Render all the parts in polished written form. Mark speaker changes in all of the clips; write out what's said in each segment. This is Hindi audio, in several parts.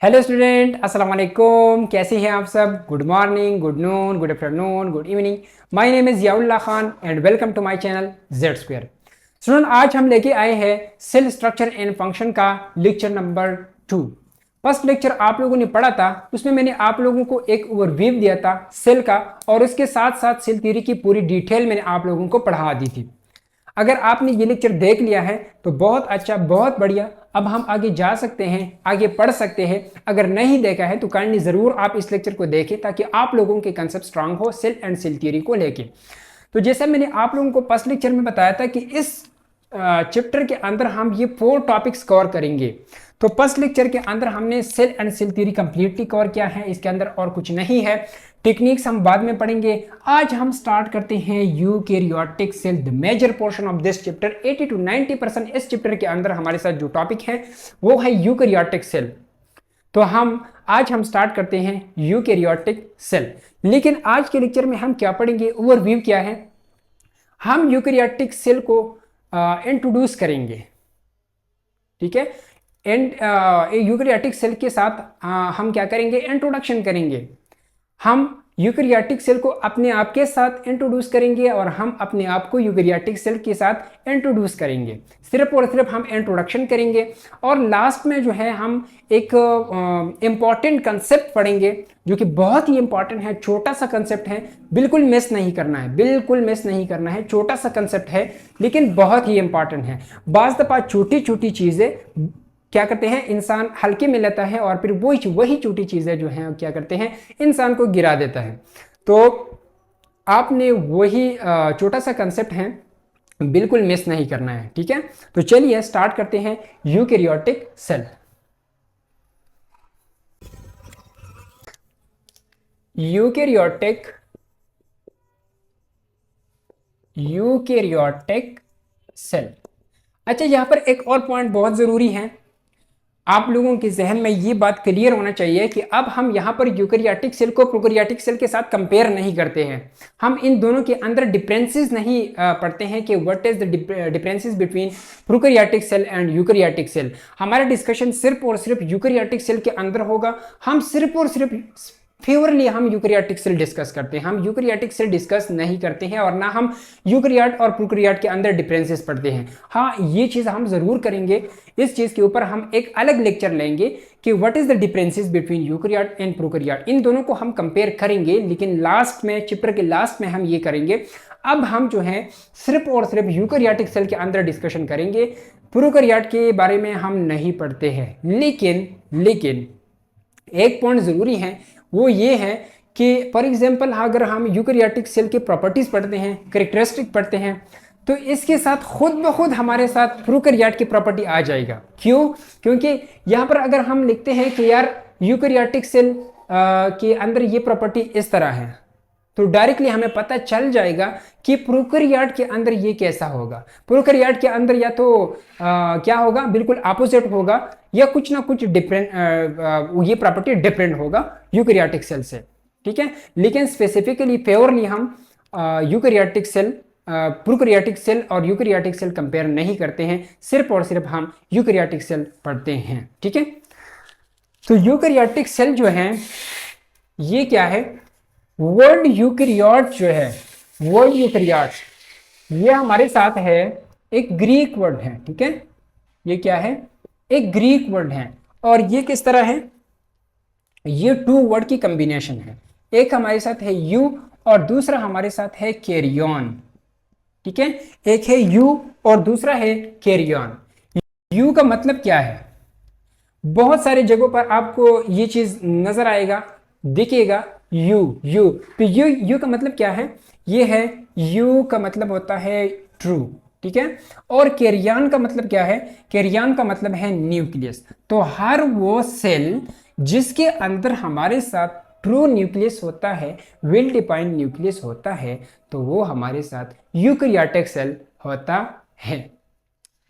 Speaker 1: हेलो स्टूडेंट, अस्सलाम वालेकुम। कैसे हैं आप सब? Good morning, good noon, good afternoon, good evening. My name is याउल्लाह Khan and welcome to my channel Z square. Student, आज हम लेके आए हैं सेल स्ट्रक्चर एंड फंक्शन का लेक्चर नंबर 2। फर्स्ट लेक्चर आप लोगों ने पढ़ा था, उसमें मैंने आप लोगों को एक ओवरव्यू दिया था सेल का, और उसके साथ साथ सेल थ्योरी की पूरी डिटेल मैंने आप लोगों को पढ़ा दी थी। अगर आपने ये लेक्चर देख लिया है तो बहुत अच्छा, बहुत बढ़िया। अब हम आगे जा सकते हैं, आगे पढ़ सकते हैं। अगर नहीं देखा है तो काइंडली जरूर आप इस लेक्चर को देखें ताकि आप लोगों के कंसेप्ट स्ट्रांग हो सेल एंड सेल थ्योरी को लेके। तो जैसे मैंने आप लोगों को फर्स्ट लेक्चर में बताया था कि इस चैप्टर के अंदर हम ये 4 टॉपिक्स कवर करेंगे। तो फर्स्ट लेक्चर के अंदर हमने cell and cell theory completely cover किया है, इसके अंदर और कुछ नहीं है। टेक्निक्स हम बाद में पढ़ेंगे। आज हम स्टार्ट करते हैं eukaryotic cell, the major portion of this chapter. 80 to 90% इस चैप्टर के अंदर हमारे साथ जो टॉपिक है वो है यूकैरियोटिक सेल। तो आज हम स्टार्ट करते हैं यूकैरियोटिक सेल। लेकिन आज के लेक्चर में हम क्या पढ़ेंगे, ओवरव्यू क्या है। हम यूकैरियोटिक सेल को इंट्रोड्यूस करेंगे, ठीक है। एंड यूकैरियोटिक सेल के साथ हम क्या करेंगे, इंट्रोडक्शन करेंगे। हम यूकैरियोटिक सेल को अपने आप के साथ इंट्रोड्यूस करेंगे और हम अपने आप को यूकैरियोटिक सेल के साथ इंट्रोड्यूस करेंगे। सिर्फ और सिर्फ हम इंट्रोडक्शन करेंगे और लास्ट में जो है हम एक इम्पॉर्टेंट कंसेप्ट पढ़ेंगे जो कि बहुत ही इंपॉर्टेंट है। छोटा सा कंसेप्ट है, बिल्कुल मिस नहीं करना है, बिल्कुल मिस नहीं करना है। छोटा सा कंसेप्ट है लेकिन बहुत ही इंपॉर्टेंट है। बाज़ दफ़ा छोटी छोटी चीज़ें क्या करते हैं, इंसान हल्के में लेता है और फिर वही छोटी चीज़ें जो हैं क्या करते हैं, इंसान को गिरा देता है। तो आपने वही छोटा सा कंसेप्ट है, बिल्कुल मिस नहीं करना है, ठीक है। तो चलिए स्टार्ट करते हैं यूकैरियोटिक सेल। Eukaryotic cell. अच्छा, यहां पर एक और पॉइंट बहुत जरूरी है, आप लोगों के जहन में ये बात क्लियर होना चाहिए कि अब हम यहाँ पर यूकैरियोटिक सेल को प्रोकैरियोटिक सेल के साथ कंपेयर नहीं करते हैं। हम इन दोनों के अंदर डिफरेंसेस नहीं पढ़ते हैं कि what is the differences between prokaryotic cell and eukaryotic cell. हमारा डिस्कशन सिर्फ और सिर्फ यूकैरियोटिक सेल के अंदर होगा। हम सिर्फ और सिर्फ फेवरली हम यूकैरियोटिक सेल डिस्कस करते हैं, हम यूकैरियोटिक सेल डिस्कस नहीं करते हैं और ना हम यूकैरियोट और प्रोकैरियोट के अंदर डिफरेंसेस पढ़ते हैं। हाँ, ये चीज़ हम ज़रूर करेंगे। इस चीज़ के ऊपर हम एक अलग लेक्चर लेंगे कि what is the differences between eukaryote and prokaryote. इन दोनों को हम कंपेयर करेंगे, लेकिन लास्ट में, चैप्टर के लास्ट में हम ये करेंगे। अब हम जो है सिर्फ और सिर्फ यूकैरियोटिक सेल के अंदर डिस्कशन करेंगे, प्रोकैरियोट के बारे में हम नहीं पढ़ते हैं। लेकिन एक पॉइंट ज़रूरी है, वो ये है कि फॉर एग्जांपल अगर हम यूकैरियोटिक सेल के प्रॉपर्टीज पढ़ते हैं, कैरेक्टरिस्टिक पढ़ते हैं, तो इसके साथ खुद ब खुद हमारे साथ प्रोकैरियोट की प्रॉपर्टी आ जाएगा। क्यों? क्योंकि यहाँ पर अगर हम लिखते हैं कि यार यूकैरियोटिक सेल के अंदर ये प्रॉपर्टी इस तरह है, तो डायरेक्टली हमें पता चल जाएगा कि प्रोकैरियोट के अंदर ये कैसा होगा। प्रोकैरियोट के अंदर या तो क्या होगा, बिल्कुल अपोजिट होगा, या कुछ ना कुछ डिफरेंट ये प्रॉपर्टी डिफरेंट होगा यूकैरियोटिक सेल से, ठीक है। लेकिन स्पेसिफिकली फेवरली हम यूकैरियोटिक सेल, प्रोकैरियोटिक सेल और यूकैरियोटिक सेल कंपेयर नहीं करते हैं, सिर्फ और सिर्फ हम यूकैरियोटिक सेल पढ़ते हैं, ठीक है। तो यूकैरियोटिक सेल जो है ये क्या है, वर्ड यूकैरियोट जो है, वर्ड यूकैरियोट ये हमारे साथ है, एक ग्रीक वर्ड है, ठीक है। ये क्या है, एक ग्रीक वर्ड है, और ये किस तरह है, ये 2 वर्ड की कॉम्बिनेशन है। एक हमारे साथ है यू और दूसरा हमारे साथ है कैरियन, ठीक है। एक है यू और दूसरा है कैरियन। यू का मतलब क्या है, बहुत सारे जगहों पर आपको ये चीज नजर आएगा, दिखेगा, यू। तो यू का मतलब क्या है, ये है, यू का मतलब होता है ट्रू, ठीक है। और कैरियन का मतलब क्या है, कैरियन का मतलब है न्यूक्लियस। तो हर वो सेल जिसके अंदर हमारे साथ ट्रू न्यूक्लियस होता है, वेल डिफाइंड न्यूक्लियस होता है, तो वो हमारे साथ यूकैरियोटिक सेल होता है।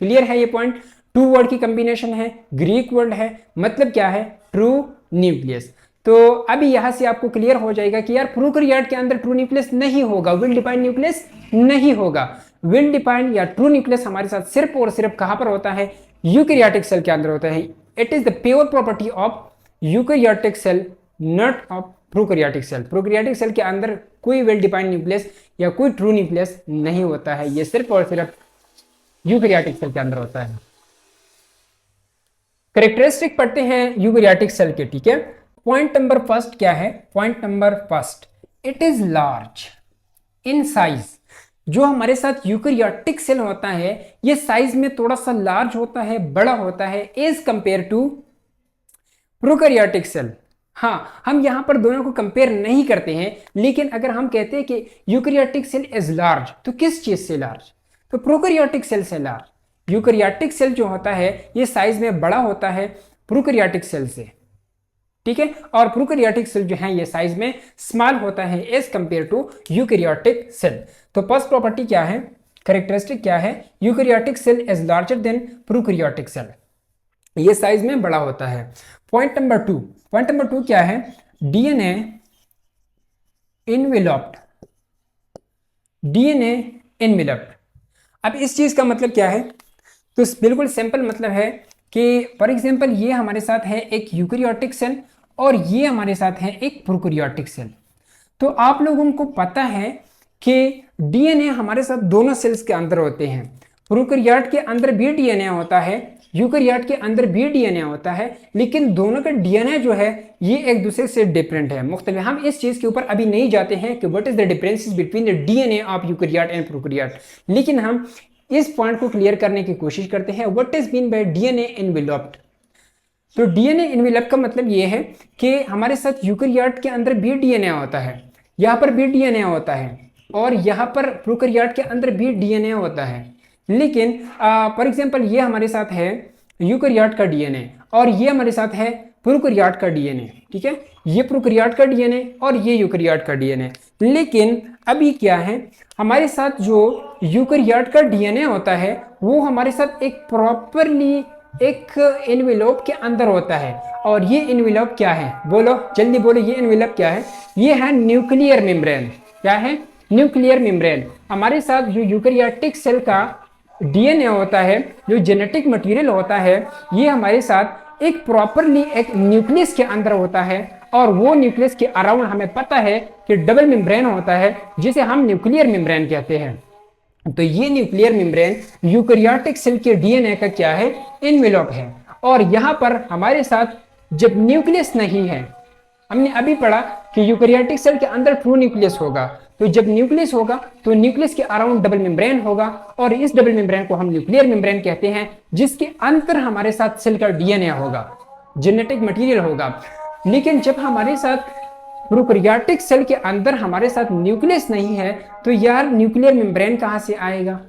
Speaker 1: क्लियर है ये पॉइंट? 2 वर्ड की कॉम्बिनेशन है, ग्रीक वर्ड है, मतलब क्या है, ट्रू न्यूक्लियस। तो अभी यहां से आपको क्लियर हो जाएगा कि यार प्रोकैरियोट के अंदर ट्रू न्यूक्लियस नहीं होगा, वेल डिफाइंड न्यूक्लियस नहीं होगा। वेल डिफाइंड या ट्रू न्यूक्लियस हमारे साथ सिर्फ और सिर्फ कहां पर होता है, यूकैरियोटिक सेल के अंदर होता है। It is the pure property of eukaryotic cell not of prokaryotic cell. Prokaryotic cell के अंदर कोई वेल डिफाइंड न्यूक्लियस या कोई ट्रू न्यूक्लियस नहीं होता है, ये सिर्फ और सिर्फ यूकैरियोटिक सेल के अंदर होता है। कैरेक्टरिस्टिक पढ़ते हैं यूकैरियोटिक सेल के, ठीक है। पॉइंट नंबर फर्स्ट क्या है? Point number first, it is large in size. जो हमारे साथ यूकैरियोटिक सेल होता है ये साइज में थोड़ा सा लार्ज होता है, बड़ा होता है as compare to prokaryotic cell. हाँ, हम यहां पर दोनों को कंपेयर नहीं करते हैं, लेकिन अगर हम कहते हैं कि यूकैरियोटिक सेल इज लार्ज तो किस चीज से लार्ज? तो प्रोकैरियोटिक सेल से लार्ज। यूकैरियोटिक सेल जो होता है ये साइज में बड़ा होता है प्रोकैरियोटिक सेल से, ठीक है। और प्रोकैरियोटिक सेल जो है ये साइज में स्मॉल होता है as compare to eukaryotic cell. तो फर्स्ट प्रॉपर्टी क्या है, कैरेक्टरिस्टिक क्या है? Eukaryotic cell is larger than prokaryotic cell, ये साइज में बड़ा होता है। पॉइंट नंबर टू क्या है? DNA enveloped. डीएनए इनवेलप्ड, अब इस चीज का मतलब क्या है? तो बिल्कुल सिंपल मतलब है कि फॉर एग्जांपल ये हमारे साथ है एक यूकैरियोटिक सेल और ये हमारे साथ है एक प्रोकैरियोटिक सेल। तो आप लोगों को पता है कि डीएनए हमारे साथ दोनों सेल्स के अंदर होते हैं। प्रोकैरियोट के अंदर भी डीएनए होता है, यूकैरियोट के अंदर भी डीएनए होता है, लेकिन दोनों का डीएनए जो है ये एक दूसरे से डिफरेंट है, मुख्तलिफ। हम इस चीज के ऊपर अभी नहीं जाते हैं कि what is the differences between the DNA of eukaryote and prokaryote, लेकिन हम इस पॉइंट को क्लियर करने की कोशिश करते हैं what is mean by DNA enveloped. तो डीएनए इनवेलप का मतलब ये है कि हमारे साथ यूकैरियोट के अंदर भी डीएनए होता है, यहाँ पर भी डीएनए होता है, और यहाँ पर प्रोकैरियोट के अंदर भी डीएनए होता है। लेकिन फॉर एग्जांपल ये हमारे साथ है यूकैरियोट का डीएनए और ये हमारे साथ है प्रोकैरियोट का डीएनए, ठीक है। ये प्रोकैरियोट का डीएनए और ये यूकैरियोट का डीएनए। लेकिन अभी क्या है, हमारे साथ जो यूकैरियोट का डीएनए होता है वो हमारे साथ एक प्रॉपरली एक एनवेलप के अंदर होता है। और ये एनवेलप क्या है? बोलो जल्दी बोलो, ये एनवेलप क्या है? ये है न्यूक्लियर मेम्ब्रेन। क्या है? Nuclear membrane. हमारे साथ जो यूकैरियोटिक सेल का डीएनए होता है, जो जेनेटिक मटेरियल होता है, ये हमारे साथ एक प्रॉपरली एक न्यूक्लियस के अंदर होता है, और वो न्यूक्लियस के अराउंड हमें पता है कि डबल मेम्ब्रेन होता है जिसे हम न्यूक्लियर मेम्ब्रेन कहते हैं। तो ये न्यूक्लियर मेम्ब्रेन यूकैरियोटिक सेल के डीएनए का क्या है? एनवेलप है। और यहाँ पर हमारे साथ जब न्यूक्लियस नहीं है, हमने अभी पढ़ा कि यूकैरियोटिक सेल के अंदर ट्रू न्यूक्लियस होगा, तो जब न्यूक्लियस होगा तो न्यूक्लियस के अराउंड डबल मेम्ब्रेन होगा, और इस डबल मेम्ब्रेन को हम न्यूक्लियर मेम्ब्रेन कहते हैं, जिसके अंदर हमारे साथ सेल का डीएनए होगा, जेनेटिक मटेरियल होगा। लेकिन जब हमारे साथ प्रोकैरियोटिक सेल के अंदर हमारे साथ न्यूक्लियस नहीं है तो यार न्यूक्लियर मेम्ब्रेन कहां से आएगा?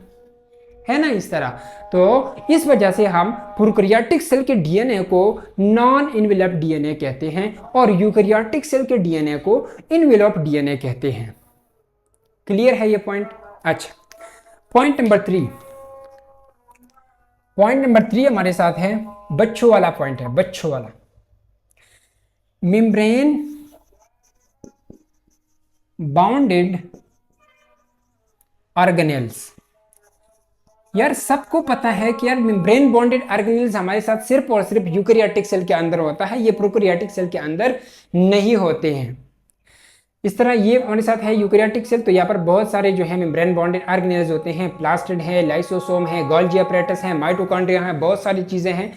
Speaker 1: है ना इस तरह। तो इस वजह से हम प्रोकैरियोटिक सेल के डीएनए को नॉन इनवेलप डीएनए कहते हैं और यूकैरियोटिक सेल के डीएनए को इनवेलप डीएनए कहते हैं। क्लियर है ये पॉइंट? अच्छा, पॉइंट नंबर 3। पॉइंट नंबर 3 हमारे साथ है बच्चों वाला पॉइंट है, बच्चों वाला। Membrane bounded organelles. यार सबको पता है कि यार मेम्ब्रेन बॉन्डेड ऑर्गेनेल्स हमारे साथ सिर्फ और सिर्फ यूकैरियोटिक सेल के अंदर होता है, ये प्रोकैरियोटिक सेल के अंदर नहीं होते हैं। इस तरह ये हमारे साथ है यूकैरियोटिक सेल, तो यहाँ पर बहुत सारे जो है मेम्ब्रेन बॉन्डेड ऑर्गेनेल्स होते हैं, प्लास्टिड है, लाइसोसोम है, गोल्गी अपैरेटस है, माइटोकॉन्ड्रिया है, बहुत सारी चीजें हैं,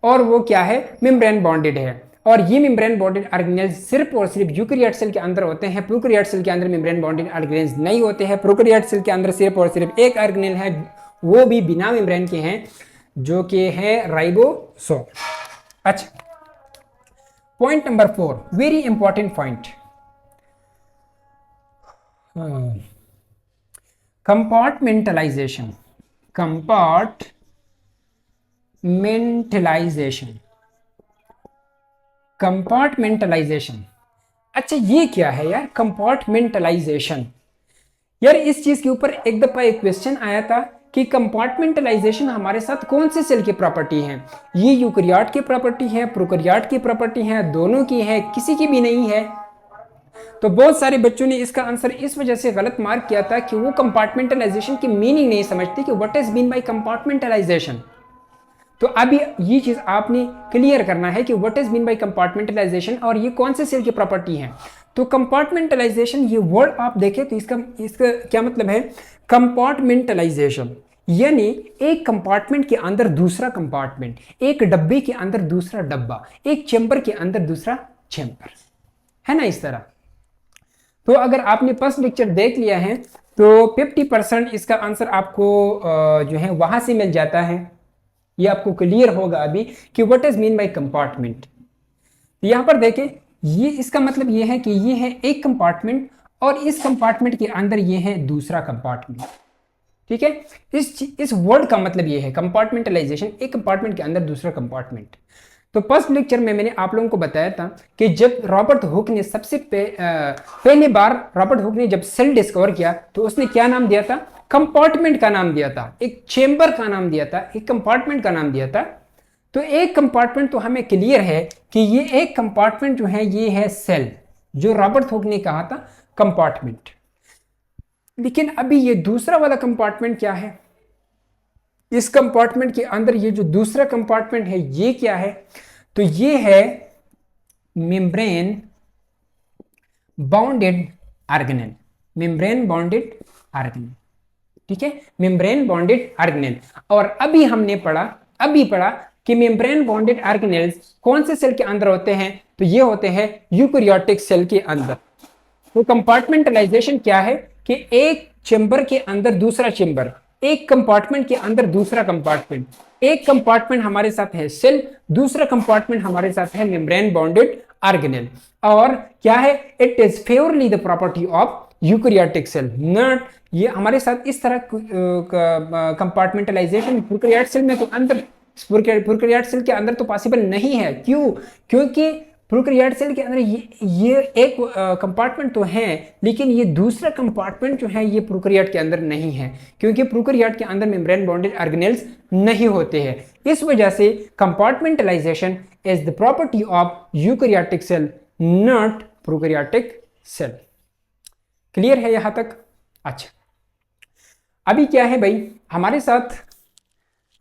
Speaker 1: और वो क्या है? मेम्ब्रेन बॉन्डेड है। और ये मेम्ब्रेन बॉन्डेड ऑर्गेनेल्स सिर्फ और सिर्फ यूकैरियोट सेल के अंदर होते हैं, प्रोकैरियोट सेल के अंदर मेम्ब्रेन बॉन्डेड ऑर्गेनेल्स नहीं होते हैं। प्रोकैरियोट सेल के अंदर सिर्फ और सिर्फ एक ऑर्गेनेल है, वो भी बिना मेम्ब्रेन के हैं, जो कि है राइबोसोम। अच्छा, point number 4, very important point, compartmentalisation. Compartmentalisation. अच्छा, ये क्या है यार कंपार्टमेंटलाइजेशन? यार इस चीज के ऊपर एक दफा एक क्वेश्चन आया था कि कंपार्टमेंटलाइजेशन हमारे साथ कौन से सेल की प्रॉपर्टी है? ये यूकैरियोट की प्रॉपर्टी है, प्रोकैरियोट की प्रॉपर्टी है, दोनों की है, किसी की भी नहीं है? तो बहुत सारे बच्चों ने इसका आंसर इस वजह से गलत मार्क किया था कि वो कंपार्टमेंटलाइजेशन की मीनिंग नहीं समझते कि what is mean bye compartmentalisation. तो अभी ये चीज आपने क्लियर करना है कि what is mean bye compartmentalisation और ये कौन से सेल की प्रॉपर्टी है। तो कंपार्टमेंटलाइजेशन ये वर्ड आप देखें तो इसका इसका क्या मतलब है, कंपार्टमेंटलाइजेशन यानी एक कंपार्टमेंट के अंदर दूसरा कंपार्टमेंट, एक डब्बे के अंदर दूसरा डब्बा, एक चेंबर के अंदर दूसरा चेंबर, है ना इस तरह। तो अगर आपने फर्स्ट लेक्चर देख लिया है तो 50% इसका आंसर आपको जो है वहां से मिल जाता है। ये आपको क्लियर होगा अभी कि what is mean bye compartment. यहां पर देखें, ये इसका मतलब ये है कि ये है एक कंपार्टमेंट और इस कंपार्टमेंट के अंदर ये है दूसरा कंपार्टमेंट, ठीक है। इस वर्ड का मतलब ये है कंपार्टमेंटलाइजेशन, एक कंपार्टमेंट के अंदर दूसरा कंपार्टमेंट। तो फर्स्ट लेक्चर में मैंने आप लोगों को बताया था कि जब रॉबर्ट हुक ने सबसे पहली बार रॉबर्ट हुक ने जब सेल डिस्कवर किया तो उसने क्या नाम दिया था, कंपार्टमेंट का नाम दिया था, एक चेंबर का नाम दिया था, एक कंपार्टमेंट का नाम दिया था। तो एक कंपार्टमेंट तो हमें क्लियर है कि ये एक कंपार्टमेंट जो है ये है सेल, जो रॉबर्ट हुक ने कहा था कंपार्टमेंट। लेकिन अभी ये दूसरा वाला कंपार्टमेंट क्या है, इस कंपार्टमेंट के अंदर ये जो दूसरा कंपार्टमेंट है ये क्या है, तो ये है membrane bounded organelle, membrane bounded organelle, ठीक है, मेम्ब्रेन बाउंडेड ऑर्गेनेल। और अभी हमने पढ़ा कि मेम्ब्रेन बाउंडेड ऑर्गेनेल्स कौन से सेल के अंदर होते हैं, तो ये होते हैं यूकैरियोटिक सेल के अंदर। तो कंपार्टमेंटलाइजेशन क्या है कि एक चेंबर के अंदर दूसरा चेंबर, एक कंपार्टमेंट के अंदर दूसरा कंपार्टमेंट, एक कंपार्टमेंट हमारे साथ है सेल, दूसरा कंपार्टमेंट हमारे साथ है मेम्ब्रेन बाउंडेड ऑर्गेनेल। और क्या है, it is favourably the property of eukaryotic cell, not ये हमारे साथ इस तरह कंपार्टमेंटलाइजेशन प्रोकैरियोट सेल में तो अंदर, प्रोकैरियोट सेल के अंदर तो पॉसिबल नहीं है। क्यों, क्योंकि प्रोकैरियोट सेल के अंदर ये एक कंपार्टमेंट तो है, लेकिन ये दूसरा कंपार्टमेंट जो है ये प्रोकैरियोट के अंदर नहीं है, क्योंकि प्रोकैरियोट के अंदर मेम्ब्रेन बाउंडेड ऑर्गेनेल्स नहीं होते हैं। इस वजह से compartmentalisation is the property of eukaryotic cell, not prokaryotic cell. Clear है यहां तक? अच्छा, अभी क्या है भाई, हमारे साथ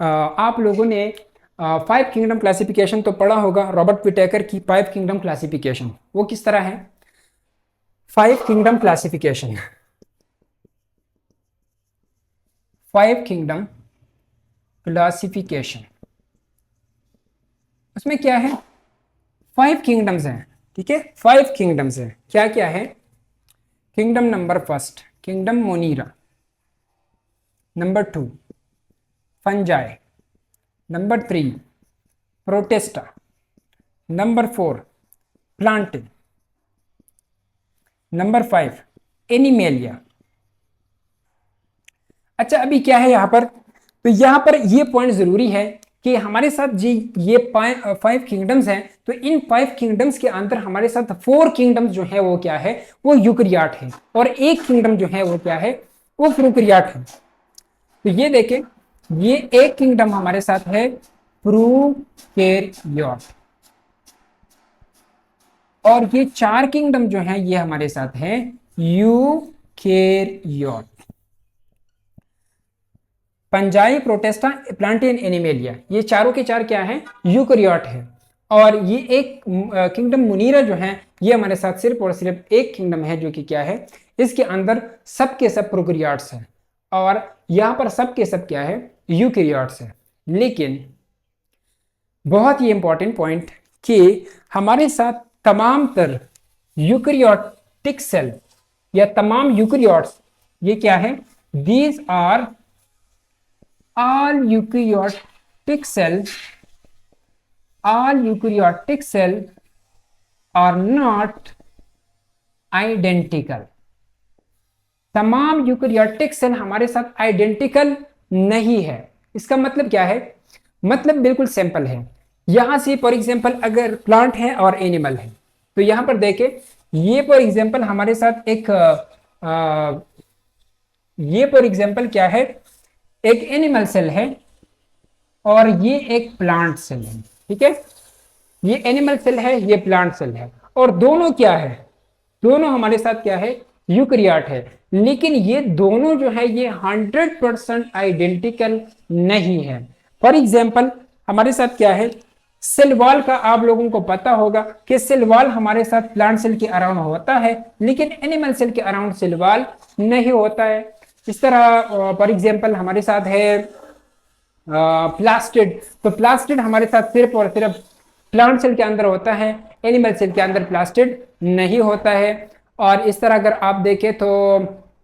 Speaker 1: आप लोगों ने 5 किंगडम क्लासिफिकेशन तो पढ़ा होगा, रॉबर्ट विटेकर की 5 किंगडम क्लासिफिकेशन। वो किस तरह है, 5 किंगडम क्लासिफिकेशन, 5 किंगडम क्लासिफिकेशन, उसमें क्या है, 5 किंगडम्स हैं, ठीक है, 5 किंगडम्स हैं। क्या क्या है, kingdom number first kingdom Monera, number 2 Fungi, number 3 Protista, number 4 Plantae, number 5 Animalia. अच्छा, अभी क्या है यहां पर, तो यहां पर ये पॉइंट जरूरी है कि हमारे साथ जी ये 5 किंगडम्स हैं, तो इन 5 किंगडम्स के अंदर हमारे साथ 4 किंगडम्स जो है वो क्या है, वो यूकैरियोट है, और एक किंगडम जो है वो क्या है, वो प्रोकैरियोट है। तो ये देखें, ये एक किंगडम हमारे साथ है प्रोकैरियोट, और ये 4 किंगडम जो है ये हमारे साथ है यूकैरियोट, पंजाई, प्रोटेस्टा, प्लांटिन, एनिमेलिया, ये चारों के चार क्या है, यूकैरियोट है। और ये एक किंगडम मुनीरा जो है ये हमारे साथ सिर्फ और सिर्फ एक किंगडम है जो कि क्या है, इसके अंदर सब के सब प्रोकैरियोट्स हैं, और यहां पर सब के सब क्या है, यूकैरियोट्स है। लेकिन बहुत ही इंपॉर्टेंट पॉइंट कि हमारे साथ तमाम तर यूकैरियोटिक सेल या तमाम यूकैरियोट्स, ये क्या है, these are all eukaryotic cell are not identical। तमाम यूकैरियोटिक सेल हमारे साथ आइडेंटिकल नहीं है। इसका मतलब क्या है, मतलब बिल्कुल सिंपल है। यहां से फॉर एग्जांपल अगर प्लांट है और एनिमल है, तो यहां पर देखें, ये फॉर एग्जांपल हमारे साथ एक ये फॉर एग्जांपल क्या है, एक एनिमल सेल है और ये एक प्लांट सेल है, ठीक है, ये एनिमल सेल है, ये प्लांट सेल है, और दोनों क्या है, दोनों हमारे साथ क्या है, यूकैरियोट है। लेकिन ये दोनों जो है ये 100% आइडेंटिकल नहीं है। फॉर एग्जांपल हमारे साथ क्या है, सेल वॉल का आप लोगों को पता होगा कि सेल वॉल हमारे साथ प्लांट सेल के अराउंड होता है, लेकिन एनिमल सेल के अराउंड सेल वॉल नहीं होता है। इस तरह फॉर एग्जांपल हमारे साथ है प्लास्टिड। तो प्लास्टिड हमारे साथ सिर्फ और सिर्फ प्लांट सेल के अंदर होता है, एनिमल सेल के अंदर प्लास्टिड नहीं होता है। और इस तरह अगर आप देखें तो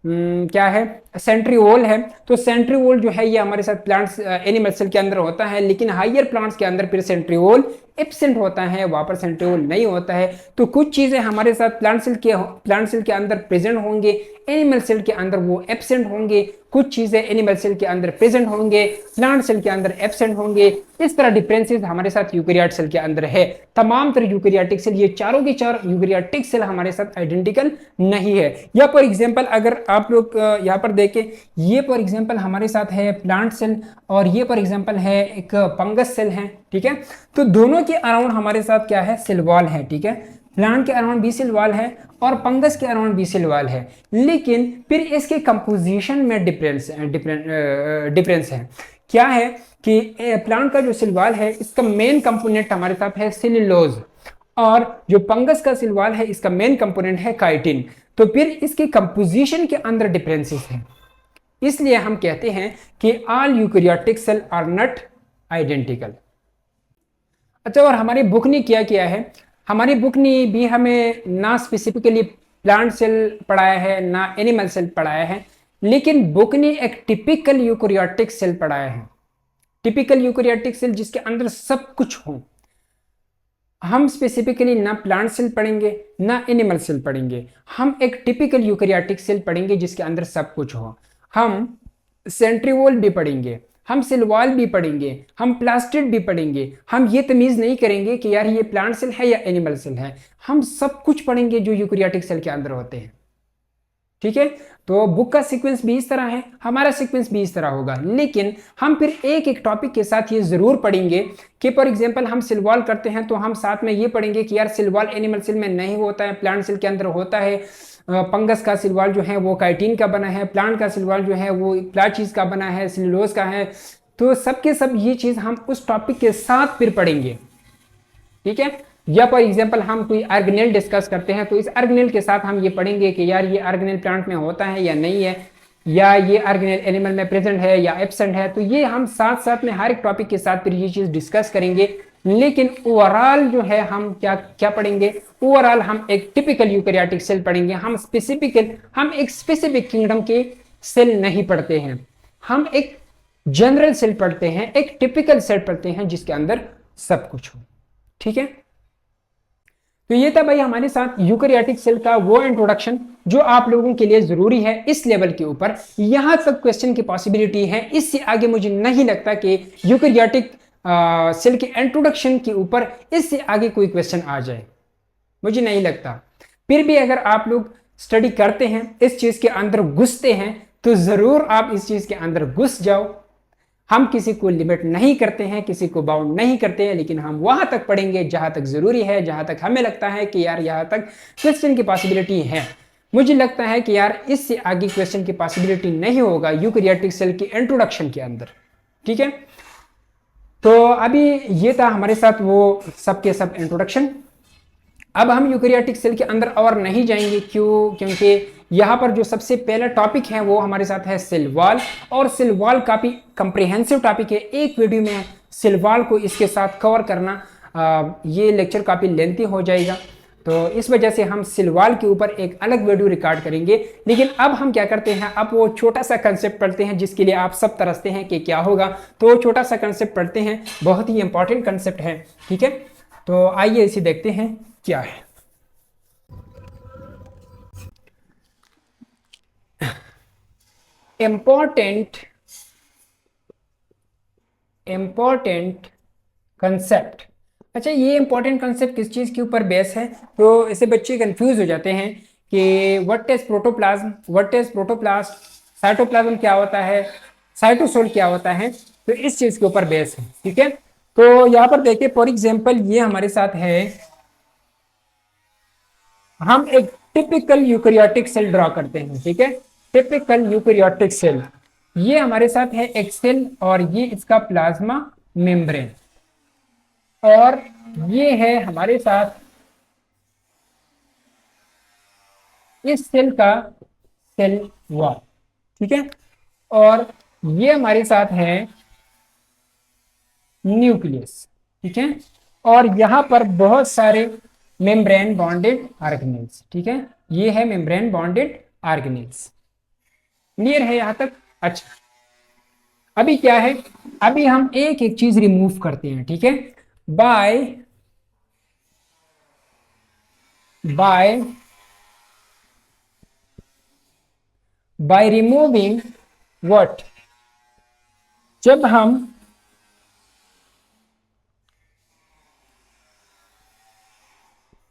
Speaker 1: क्या है, सेंट्रीओल है। तो सेंट्रीओल जो है ये हमारे साथ प्लांट्स एनिमल सेल के अंदर होता है, लेकिन हायर प्लांट्स के अंदर फिर सेंट्रीओल एब्सेंट होता है, वहां पर सेंट्रीओल नहीं होता है। तो कुछ चीजें हमारे साथ प्लांट सेल के अंदर प्रेजेंट होंगे, एनिमल सेल के अंदर वो एब्सेंट होंगे। कुछ चीजें एनिमल सेल के अंदर प्रेजेंट होंगे, प्लांट सेल के अंदर एब्सेंट होंगे। इस तरह डिफरेंसेस हमारे साथ यूकेरियोट सेल के अंदर है। तमाम तरह यूकेरियोटिक सेल, ये चारों के चार यूकेरियोटिक सेल हमारे साथ आइडेंटिकल नहीं है। या फॉर एग्जांपल अगर आप लोग यहाँ पर देखें, ये फॉर एग्जांपल हमारे साथ है प्लांट सेल और ये फॉर एग्जांपल है एक फंगस सेल है, ठीक है। तो दोनों के अराउंड हमारे साथ क्या है, सेल वॉल है, ठीक है। प्लांट के अराउंड बी सेल वॉल है और फंगस के अराउंड बी सेल वॉल है, लेकिन फिर इसके कंपोजिशन में डिफरेंस है। क्या है कि प्लांट का जो सेल वॉल है इसका मेन कंपोनेंट हमारे साथ है सेल्यूलोज, और जो फंगस का सेल वॉल है इसका मेन कंपोनेंट है काइटिन। तो फिर इसके कंपोजिशन के अंदर डिफरेंसेस हैं, इसलिए हम कहते हैं कि all eukaryotic cell are not identical. अच्छा, और हमारी बुक ने क्या किया है, हमारी बुक ने भी हमें ना स्पेसिफिकली प्लांट सेल पढ़ाया है ना एनिमल सेल पढ़ाया है, लेकिन बुक ने एक टिपिकल यूकेरियोटिक सेल पढ़ाया है। टिपिकल यूकेरियोटिक सेल जिसके अंदर सब कुछ हो। हम स्पेसिफिकली ना प्लांट सेल पढ़ेंगे ना एनिमल सेल पढ़ेंगे, हम एक टिपिकल यूकेरियोटिक सेल पढ़ेंगे जिसके अंदर सब कुछ हो। हम सेंट्रीओल भी पढ़ेंगे, हम सेल वॉल भी पढ़ेंगे, हम प्लास्टिड भी पढ़ेंगे। हम ये तमीज नहीं करेंगे कि यार ये प्लांट सेल है या एनिमल सेल है, हम सब कुछ पढ़ेंगे जो यूकेरियोटिक सेल के अंदर होते हैं, ठीक है। तो बुक का सीक्वेंस भी इस तरह है, हमारा सीक्वेंस भी इस तरह होगा, लेकिन हम फिर एक एक टॉपिक के साथ ये जरूर पढ़ेंगे कि फॉर एग्जांपल हम सेल वॉल करते हैं तो हम साथ में ये पढ़ेंगे कि यार सेल वॉल एनिमल सेल में नहीं होता है, प्लांट सेल के अंदर होता है। फंगस का सेल वॉल जो है वो काइटिन का बना है, प्लांट का सेल वॉल जो है वो प्लाचीज का बना है, सेलुलोज का है। तो सबके सब ये चीज हम उस टॉपिक के साथ फिर पढ़ेंगे, ठीक है। या फॉर एग्जांपल हम कोई ऑर्गेनेल डिस्कस करते हैं तो इस ऑर्गेनेल के साथ हम ये पढ़ेंगे कि यार ये ऑर्गेनेल प्लांट में होता है या नहीं है, या ये ऑर्गेनेल एनिमल में प्रेजेंट है या एब्सेंट है। तो ये हम साथ साथ में हर एक टॉपिक के साथ फिर ये चीज डिस्कस करेंगे, लेकिन ओवरऑल जो है हम क्या क्या पढ़ेंगे, ओवरऑल हम एक टिपिकल यूकेरियोटिक सेल पढ़ेंगे। हम एक स्पेसिफिक किंगडम के सेल नहीं पढ़ते हैं, हम एक जनरल सेल पढ़ते हैं, एक टिपिकल सेल पढ़ते हैं जिसके अंदर सब कुछ हो, ठीक है। तो ये था भाई हमारे साथ यूकेरियोटिक सेल का वो इंट्रोडक्शन जो आप लोगों के लिए जरूरी है इस लेवल के ऊपर। यहां तक क्वेश्चन की पॉसिबिलिटी है, इससे आगे मुझे नहीं लगता कि यूकेरियोटिक सेल के इंट्रोडक्शन के ऊपर इससे आगे कोई क्वेश्चन आ जाए, मुझे नहीं लगता। फिर भी अगर आप लोग स्टडी करते हैं, इस चीज के अंदर घुसते हैं, तो जरूर आप इस चीज के अंदर घुस जाओ। हम किसी को लिमिट नहीं करते हैं, किसी को बाउंड नहीं करते हैं, लेकिन हम वहां तक पढ़ेंगे जहां तक जरूरी है, जहां तक हमें लगता है कि यार यहां तक क्वेश्चन की पॉसिबिलिटी है। मुझे लगता है कि यार इससे आगे क्वेश्चन की पॉसिबिलिटी नहीं होगा यूकेरियोटिक सेल के इंट्रोडक्शन के अंदर, ठीक है। तो अभी ये था हमारे साथ वो सब के सब इंट्रोडक्शन। अब हम यूकेरियोटिक सेल के अंदर और नहीं जाएंगे, क्योंकि यहाँ पर जो सबसे पहला टॉपिक है वो हमारे साथ है सेल वॉल, और सेल वॉल काफी कंप्रिहेंसिव टॉपिक है। एक वीडियो में सेल वॉल को इसके साथ कवर करना ये लेक्चर काफी लेंथी हो जाएगा, तो इस वजह से हम सेल वॉल के ऊपर एक अलग वीडियो रिकॉर्ड करेंगे। लेकिन अब हम क्या करते हैं, अब वो छोटा सा कंसेप्ट पढ़ते हैं जिसके लिए आप सब तरसते हैं कि क्या होगा। तो छोटा सा कंसेप्ट पढ़ते हैं, बहुत ही इंपॉर्टेंट कंसेप्ट है, ठीक है। तो आइए इसे देखते हैं क्या है। Important concept. अच्छा, ये इंपॉर्टेंट कंसेप्ट किस चीज के ऊपर बेस है, तो ऐसे बच्चे कंफ्यूज हो जाते हैं कि what is protoplasm, what is protoplast, cytoplasm क्या होता है, साइटोसोल क्या होता है। तो इस चीज के ऊपर बेस है, ठीक है। तो यहाँ पर देखिए फॉर एग्जांपल ये हमारे साथ है, हम एक टिपिकल यूकेरियोटिक सेल ड्रॉ करते हैं, ठीक है। टिपिकल यूकेरियोटिक सेल, ये हमारे साथ है एक सेल और ये इसका प्लाज्मा मेम्ब्रेन, और ये है हमारे साथ इस सेल का सेल वॉल, ठीक है। और ये हमारे साथ है न्यूक्लियस, ठीक है। और यहां पर बहुत सारे मेम्ब्रेन बॉन्डेड ऑर्गेनेल्स, ठीक है। ये है मेम्ब्रेन बॉन्डेड ऑर्गेनेल्स। क्लियर है यहां तक? अच्छा, अभी क्या है, अभी हम एक एक चीज रिमूव करते हैं, ठीक है। By by by removing what, जब हम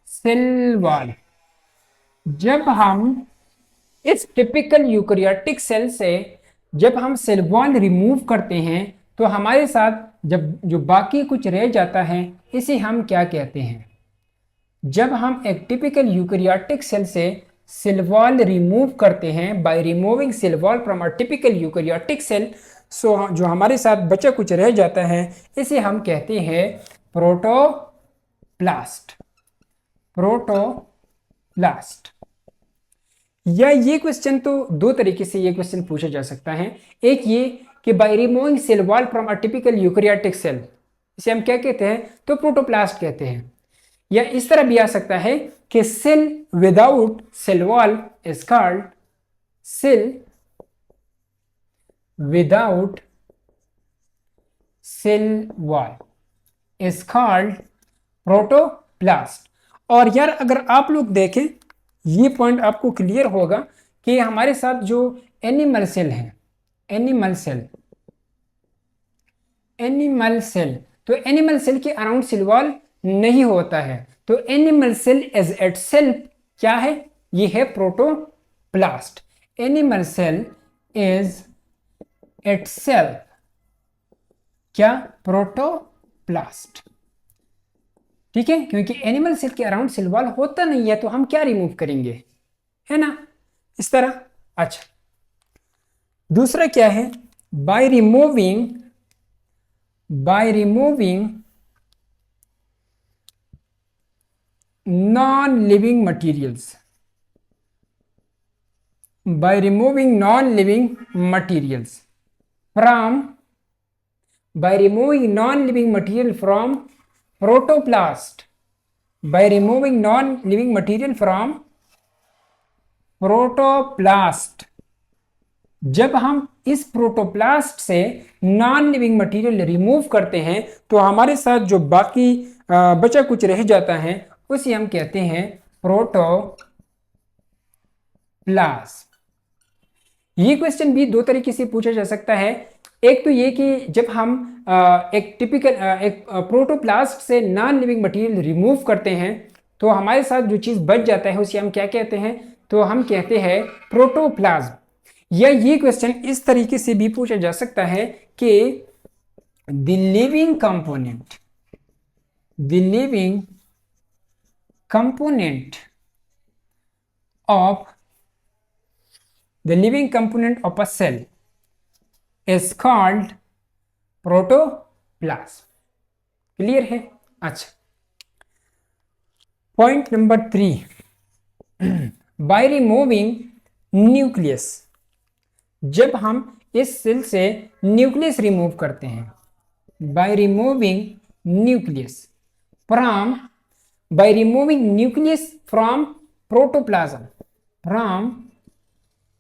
Speaker 1: सेल वॉल, जब हम इस टिपिकल यूकेरियोटिक सेल से जब हम सेल वॉल रिमूव करते हैं, तो हमारे साथ जब जो बाकी कुछ रह जाता है, इसे हम क्या कहते हैं? जब हम एक टिपिकल यूकेरियोटिक सेल से सेल वॉल रिमूव करते हैं, by removing cell wall from a typical eukaryotic cell, so जो हमारे साथ बचा कुछ रह जाता है, इसे हम कहते हैं प्रोटोप्लास्ट। प्रोटोप्लास्ट। या ये क्वेश्चन तो दो तरीके से ये क्वेश्चन पूछा जा सकता है। एक ये कि by removing cell wall from a typical eukaryotic cell, इसे हम क्या कहते हैं? तो प्रोटोप्लास्ट कहते हैं। या इस तरह भी आ सकता है कि cell without cell wall is called cell without cell wall is called protoplast. और यार अगर आप लोग देखें, ये पॉइंट आपको क्लियर होगा कि हमारे साथ जो एनिमल सेल है, एनिमल सेल, एनिमल सेल, तो एनिमल सेल के अराउंड सेल वॉल नहीं होता है। तो एनिमल सेल एज इटसेल्फ क्या है? ये है protoplast. Animal cell is itself क्या? प्रोटोप्लास्ट, ठीक है। क्योंकि एनिमल सेल के अराउंड सेल वॉल होता नहीं है, तो हम क्या रिमूव करेंगे, है ना, इस तरह। अच्छा, दूसरा क्या है? By removing non living materials, by removing non-living materials from, by removing non-living material from protoplast, by removing non-living material from protoplast, जब हम इस प्रोटोप्लास्ट से नॉन लिविंग मटेरियल रिमूव करते हैं, तो हमारे साथ जो बाकी बचा कुछ रह जाता है, उसे हम कहते हैं प्रोटोप्लास्ट। ये क्वेश्चन भी दो तरीके से पूछा जा सकता है। एक तो ये कि जब हम एक टिपिकल एक प्रोटोप्लास्ट से नॉन लिविंग मटेरियल रिमूव करते हैं, तो हमारे साथ जो चीज़ बच जाता है उसे हम क्या कहते हैं? तो हम कहते हैं प्रोटोप्लाज्म। या ये क्वेश्चन इस तरीके से भी पूछा जा सकता है कि the living component, the living component of, the living component of a cell is called protoplasm। Clear है? अच्छा, point number 3, by removing nucleus, जब हम इस सेल से न्यूक्लियस रिमूव करते हैं, by removing nucleus from, by removing nucleus from protoplasm, from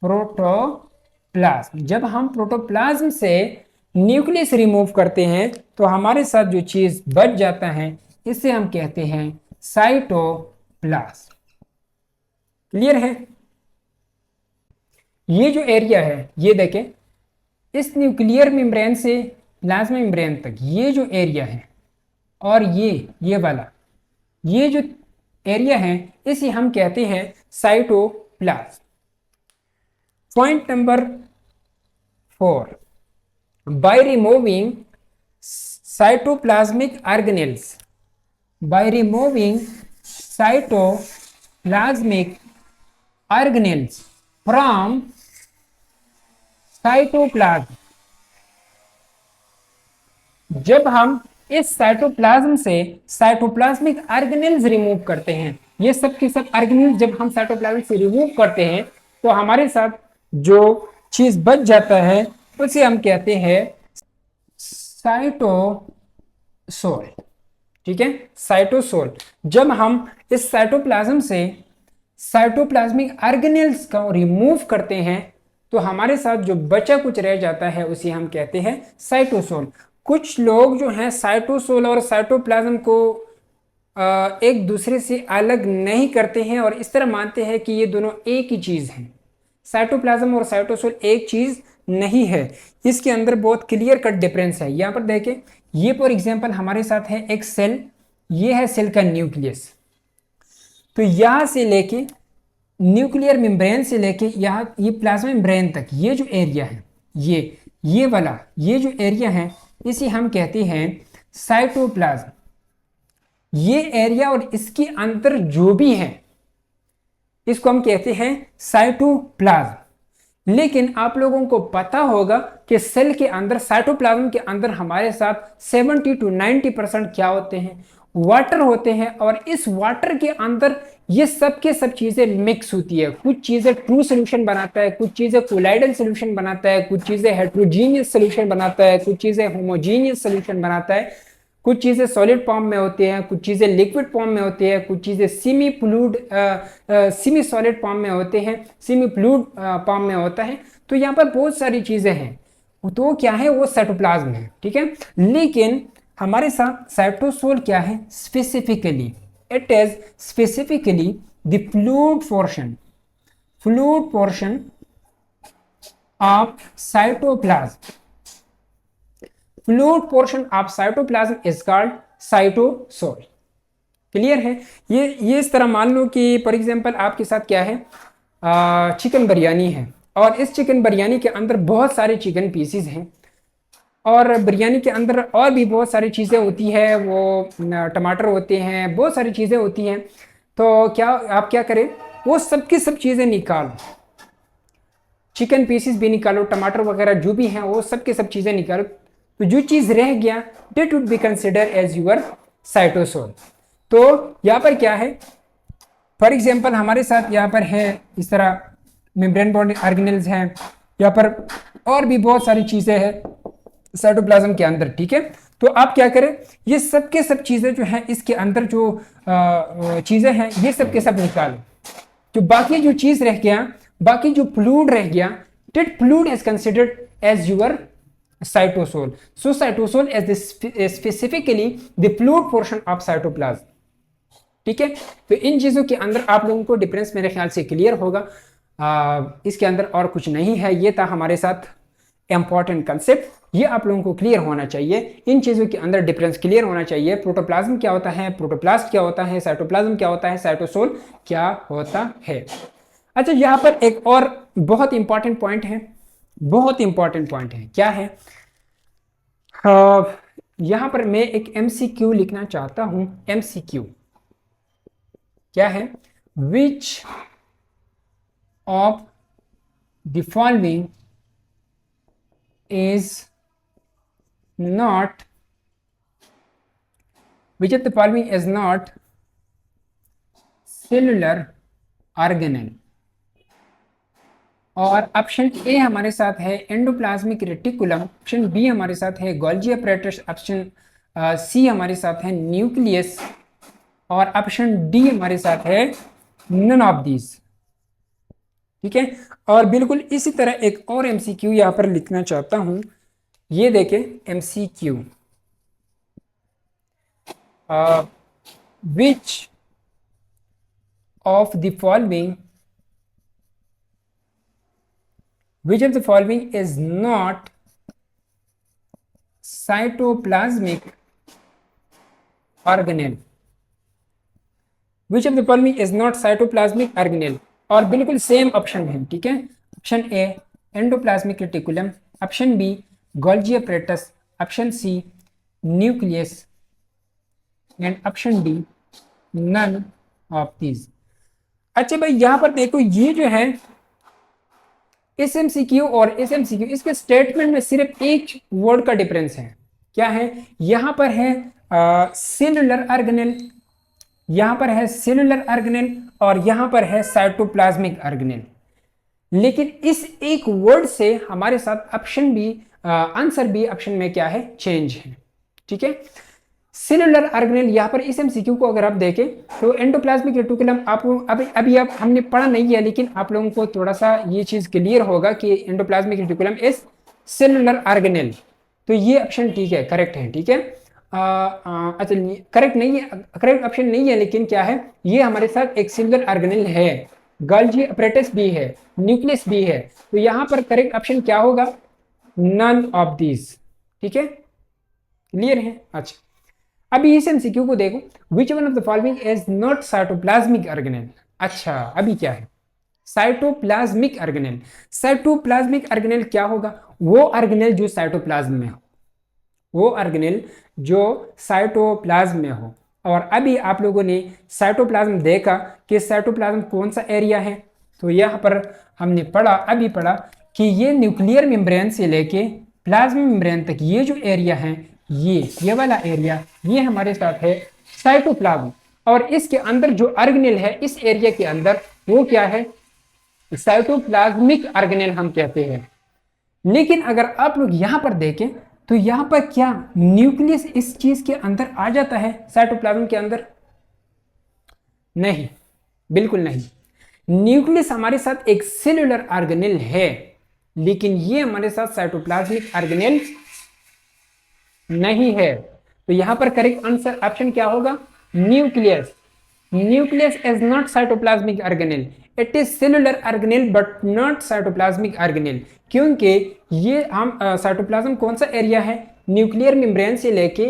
Speaker 1: protoplasm, जब हम प्रोटोप्लाज्म से न्यूक्लियस रिमूव करते हैं, तो हमारे साथ जो चीज बच जाता है, इसे हम कहते हैं साइटोप्लाज्म। क्लियर है? ये जो एरिया है, ये देखें, इस न्यूक्लियर मेम्ब्रेन से प्लाज्मा मेम्ब्रेन तक ये जो एरिया है, और ये वाला, ये जो एरिया है, इसे हम कहते हैं cytoplasm. Point number 4, by removing cytoplasmic organelles, by removing cytoplasmic organelles from cytoplasm, जब हम इस साइटोप्लाज्म से साइटोप्लाज्मिक ऑर्गेनेल्स रिमूव करते हैं। ये सब के सब ऑर्गेनेल्स जब हम साइटोप्लाज्म से रिमूव करते हैं तो हमारे साथ जो चीज बच जाता है उसे हम कहते हैं साइटोसोल। ठीक है, साइटोसोल। जब हम इस साइटोप्लाज्म से साइटोप्लाज्मिक ऑर्गेनेल्स को रिमूव करते हैं तो हमारे साथ जो बचा कुछ रह जाता है उसे हम कहते हैं साइटोसोल। कुछ लोग जो हैं साइटोसोल और साइटोप्लाज्म को एक दूसरे से अलग नहीं करते हैं और इस तरह मानते हैं कि ये दोनों एक ही चीज हैं। साइटोप्लाज्म और साइटोसोल एक चीज नहीं है, इसके अंदर बहुत क्लियर कट डिफरेंस है। यहाँ पर देखें, ये फॉर एग्जांपल हमारे साथ है एक सेल, ये है सेल का न्यूक्लियस। तो यहां से लेके न्यूक्लियर मेम्ब्रेन से लेके यहाँ ये प्लाज्मा मेम्ब्रेन तक ये जो एरिया है, ये वाला ये जो एरिया है इसे हम कहते हैं साइटोप्लाज्म। ये एरिया और इसके अंदर जो भी है इसको हम कहते हैं साइटोप्लाज्म। लेकिन आप लोगों को पता होगा कि सेल के अंदर साइटोप्लाज्म के अंदर हमारे साथ 70 to 90% क्या होते हैं, वाटर होते हैं। और इस वाटर के अंदर ये सब के सब चीजें मिक्स होती है। कुछ चीजें ट्रू सोल्यूशन बनाता है, कुछ चीजें कोलाइडल सोल्यूशन बनाता है, कुछ चीजें हेट्रोजीनियस सोल्यूशन बनाता है, कुछ चीजें होमोजीनियस सोल्यूशन बनाता है, कुछ चीजें सॉलिड फॉर्म में होती हैं, कुछ चीजें लिक्विड फॉर्म में होती है, कुछ चीजें semi fluid semi solid form में होते हैं, सेमी फ्लूइड फॉर्म में होता है। तो यहाँ पर बहुत सारी चीजें हैं, तो क्या है वो साइटोप्लाज्म है। ठीक है, लेकिन हमारे साथ साइटोसोल क्या है, specifically it is specifically the fluid portion of cytoplasm. Fluid portion of cytoplasm is called cytosol. Clear है? ये इस तरह मान लो कि फॉर एग्जांपल आपके साथ क्या है, चिकन बिरयानी है और इस चिकन बिरयानी के अंदर बहुत सारे चिकन पीसीज हैं और बिरयानी के अंदर और भी बहुत सारी चीज़ें होती है, वो टमाटर होते हैं, बहुत सारी चीज़ें होती हैं। तो क्या आप क्या करें, वो सब की सब चीज़ें निकालो, चिकन पीसीज भी निकालो, टमाटर वगैरह जो भी हैं वो सब के सब चीज़ें निकालो। तो जो चीज़ रह गया that would be consider as your cytosol. तो यहाँ पर क्या है, फॉर एग्जाम्पल हमारे साथ यहाँ पर है इस तरह मेम्ब्रेन बॉडी ऑर्गेनेल्स हैं, यहाँ पर और भी बहुत सारी चीज़ें हैं साइटोप्लाज्म के अंदर। ठीक है, तो आप क्या करें, ये सब के सब चीज़ें जो हैं इसके अंदर जो चीज़ें हैं ये सब के सब निकालो। तो बाकी जो चीज़ रह गया, बाकी जो फ्लूइड रह गया, that fluid is considered as your cytosol. So cytosol is specifically the fluid portion of cytoplasm. ठीक है, तो इन चीजों के अंदर आप लोगों को डिफरेंस मेरे ख्याल से क्लियर होगा। इसके अंदर और कुछ नहीं है, ये था हमारे साथ इंपॉर्टेंट कंसेप्ट, ये आप लोगों को क्लियर होना चाहिए। इन चीजों के अंदर डिफरेंस क्लियर होना चाहिए। प्रोटोप्लाज्म क्या होता है, प्रोटोप्लास्ट क्या होता है, साइटोप्लाज्म क्या होता है, साइटोसोल क्या होता है। अच्छा, यहाँ पर एक और बहुत इंपॉर्टेंट पॉइंट है, बहुत इंपॉर्टेंट पॉइंट है, क्या है, यहां पर मैं एक MCQ लिखना चाहता हूं। MCQ क्या है, which of the following is not, which of the following is not cellular organelle. और ऑप्शन ए हमारे साथ है एंडोप्लाज्मिक रेटिकुलम, ऑप्शन बी हमारे साथ है गोल्जी apparatus, ऑप्शन सी हमारे साथ है न्यूक्लियस और ऑप्शन डी हमारे साथ है नन ऑफ दीज। ठीक है, और बिल्कुल इसी तरह एक और MCQ यहाँ पर लिखना चाहता हूं, ये देखें MCQ, which of the following, which of the following is not cytoplasmic organelle, which of the following is not cytoplasmic organelle। और बिल्कुल सेम ऑप्शन है। ठीक है, option A endoplasmic reticulum, option B Golgi apparatus, option C nucleus and option D none of these. अच्छा भाई, यहां पर देखो, ये जो है इस MCQ और इस MCQ, इसके स्टेटमेंट में सिर्फ एक वर्ड का डिफरेंस है। क्या है, यहाँ पर है सेलुलर ऑर्गेनेल, यहाँ पर है सेलुलर ऑर्गेनेल और यहाँ पर है साइटोप्लाज्मिक ऑर्गेनेल। लेकिन इस एक वर्ड से हमारे साथ option B, answer B option में क्या है, चेंज है। ठीक है, सेलुलर ऑर्गेनेल, यहाँ पर इस एमसीक्यू को अगर आप देखें तो एंडोप्लाज्मिक रेटिकुलम आपको अभी आप हमने पढ़ा नहीं है, लेकिन आप लोगों को थोड़ा सा ये चीज क्लियर होगा कि endoplasmic reticulum is cellular organelle. तो ये ऑप्शन ठीक है, करेक्ट है। ठीक है, अच्छा करेक्ट नहीं है, करेक्ट ऑप्शन नहीं है, लेकिन क्या है, ये हमारे साथ एक सेलुलर ऑर्गेनेल है, गोल्गी अपरेटस भी है, न्यूक्लियस भी है। तो यहाँ पर करेक्ट ऑप्शन क्या होगा, नन ऑफ दीज। ठीक है, क्लियर है। अच्छा, अभी इस एमसीक्यू को देखो, which one of the following is not cytoplasmic organelle. अच्छा, अभी क्या है, साइटोप्लाज्मिक ऑर्गेनेल। साइटोप्लाज्मिक ऑर्गेनेल क्या होगा, वो ऑर्गेनेल जो साइटोप्लाज्म में हो, वो ऑर्गेनेल जो साइटोप्लाज्म में हो। और अभी आप लोगों ने साइटोप्लाज्म देखा कि साइटोप्लाज्म कौन सा एरिया है, तो यहाँ पर हमने पढ़ा, अभी पढ़ा कि ये न्यूक्लियर मेम्ब्रेन से लेके प्लाज्मा मेम्ब्रेन तक ये जो एरिया है, ये वाला एरिया, ये हमारे साथ है साइटोप्लाज्म। और इसके अंदर जो ऑर्गेनेल है इस एरिया के अंदर, वो क्या है, साइटोप्लाज्मिक ऑर्गेनेल हम कहते हैं। लेकिन अगर आप लोग यहां पर देखें तो यहां पर क्या न्यूक्लियस इस चीज के अंदर आ जाता है, साइटोप्लाज्म के अंदर? नहीं, बिल्कुल नहीं। न्यूक्लियस हमारे साथ एक सेलुलर ऑर्गेनेल है, लेकिन ये हमारे साथ साइटोप्लाज्मिक ऑर्गेनेल नहीं है। तो यहां पर करेक्ट आंसर ऑप्शन क्या होगा, nucleus. Nucleus is not cytoplasmic organelle, it is cellular organelle but not cytoplasmic organelle. क्योंकि ये हम साइटोप्लाज्म कौन सा एरिया है, न्यूक्लियर मेम्ब्रेन से लेके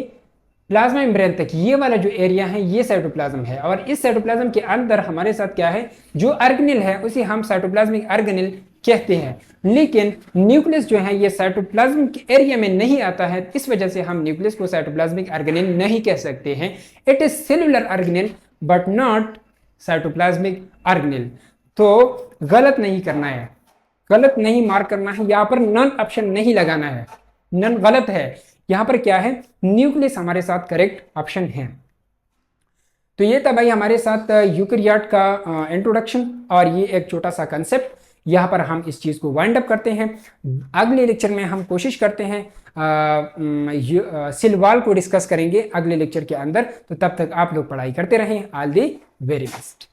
Speaker 1: प्लाज्मा मेम्ब्रेन तक ये वाला जो एरिया है ये साइटोप्लाज्म है। और इस साइटोप्लाज्म के अंदर हमारे साथ क्या है, जो ऑर्गेनेल है उसे हम साइटोप्लाज्मिक ऑर्गेनेल कहते हैं। लेकिन न्यूक्लियस जो है ये साइटोप्लाज्म के एरिया में नहीं आता है, इस वजह से हम न्यूक्लियस को साइटोप्लाज्मिक ऑर्गेनेल नहीं कह सकते हैं। It is cellular organelle but not cytoplasmic organelle. तो गलत नहीं करना है, गलत नहीं मार्क करना है, यहाँ पर नन ऑप्शन नहीं लगाना है, नन गलत है। यहाँ पर क्या है, न्यूक्लियस हमारे साथ करेक्ट ऑप्शन है। तो ये था भाई हमारे साथ यूकैरियोट का इंट्रोडक्शन और ये एक छोटा सा कंसेप्ट। यहाँ पर हम इस चीज़ को वाइंड अप करते हैं। अगले लेक्चर में हम कोशिश करते हैं सेल वॉल को डिस्कस करेंगे अगले लेक्चर के अंदर। तो तब तक आप लोग पढ़ाई करते रहें। All the very best.